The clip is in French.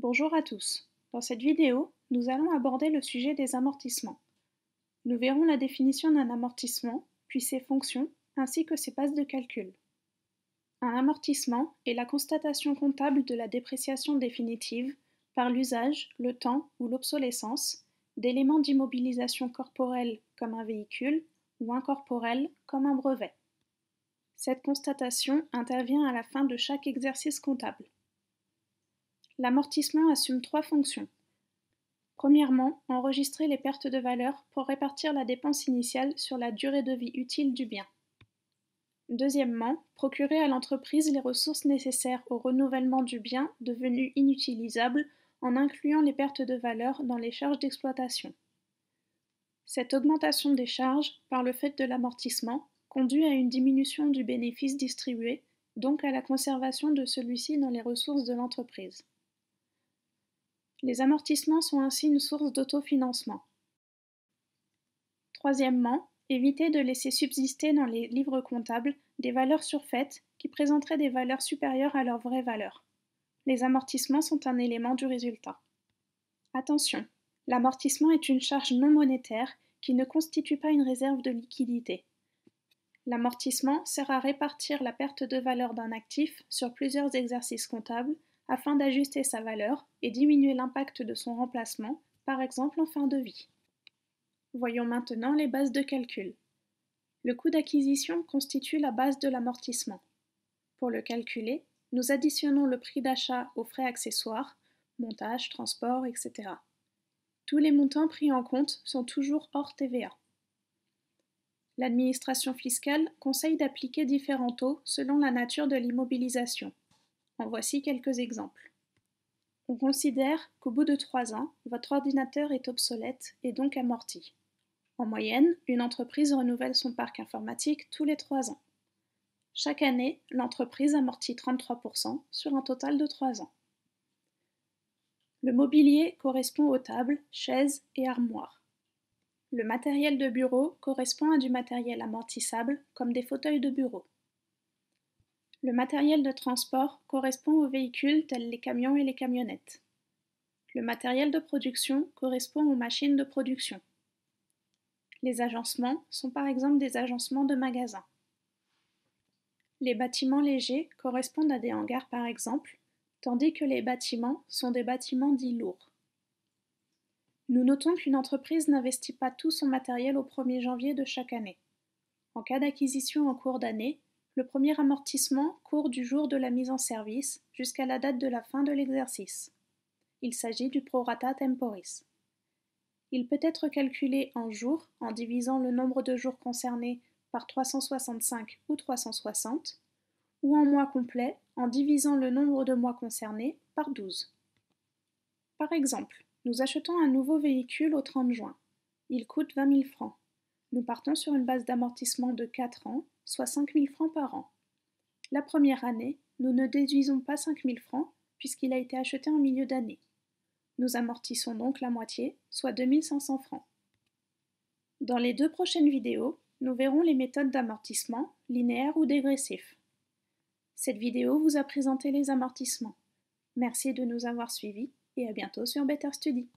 Bonjour à tous. Dans cette vidéo, nous allons aborder le sujet des amortissements. Nous verrons la définition d'un amortissement, puis ses fonctions, ainsi que ses bases de calcul. Un amortissement est la constatation comptable de la dépréciation définitive, par l'usage, le temps ou l'obsolescence, d'éléments d'immobilisation corporelle comme un véhicule ou incorporelle comme un brevet. Cette constatation intervient à la fin de chaque exercice comptable. L'amortissement assume trois fonctions. Premièrement, enregistrer les pertes de valeur pour répartir la dépense initiale sur la durée de vie utile du bien. Deuxièmement, procurer à l'entreprise les ressources nécessaires au renouvellement du bien devenu inutilisable en incluant les pertes de valeur dans les charges d'exploitation. Cette augmentation des charges, par le fait de l'amortissement, conduit à une diminution du bénéfice distribué, donc à la conservation de celui-ci dans les ressources de l'entreprise. Les amortissements sont ainsi une source d'autofinancement. Troisièmement, éviter de laisser subsister dans les livres comptables des valeurs surfaites qui présenteraient des valeurs supérieures à leur vraie valeur. Les amortissements sont un élément du résultat. Attention, l'amortissement est une charge non monétaire qui ne constitue pas une réserve de liquidité. L'amortissement sert à répartir la perte de valeur d'un actif sur plusieurs exercices comptables afin d'ajuster sa valeur et diminuer l'impact de son remplacement, par exemple en fin de vie. Voyons maintenant les bases de calcul. Le coût d'acquisition constitue la base de l'amortissement. Pour le calculer, nous additionnons le prix d'achat aux frais accessoires, montage, transport, etc. Tous les montants pris en compte sont toujours hors TVA. L'administration fiscale conseille d'appliquer différents taux selon la nature de l'immobilisation. En voici quelques exemples. On considère qu'au bout de 3 ans, votre ordinateur est obsolète et donc amorti. En moyenne, une entreprise renouvelle son parc informatique tous les 3 ans. Chaque année, l'entreprise amortit 33% sur un total de 3 ans. Le mobilier correspond aux tables, chaises et armoires. Le matériel de bureau correspond à du matériel amortissable comme des fauteuils de bureau. Le matériel de transport correspond aux véhicules tels les camions et les camionnettes. Le matériel de production correspond aux machines de production. Les agencements sont par exemple des agencements de magasins. Les bâtiments légers correspondent à des hangars par exemple, tandis que les bâtiments sont des bâtiments dits lourds. Nous notons qu'une entreprise n'investit pas tout son matériel au 1er janvier de chaque année. En cas d'acquisition en cours d'année, le premier amortissement court du jour de la mise en service jusqu'à la date de la fin de l'exercice. Il s'agit du prorata temporis. Il peut être calculé en jours en divisant le nombre de jours concernés par 365 ou 360, ou en mois complets en divisant le nombre de mois concernés par 12. Par exemple, nous achetons un nouveau véhicule au 30 juin. Il coûte 20 000 francs. Nous partons sur une base d'amortissement de 4 ans, soit 5 000 francs par an. La première année, nous ne déduisons pas 5 000 francs puisqu'il a été acheté en milieu d'année. Nous amortissons donc la moitié, soit 2 500 francs. Dans les 2 prochaines vidéos, nous verrons les méthodes d'amortissement, linéaire ou dégressif. Cette vidéo vous a présenté les amortissements. Merci de nous avoir suivis et à bientôt sur Better Study.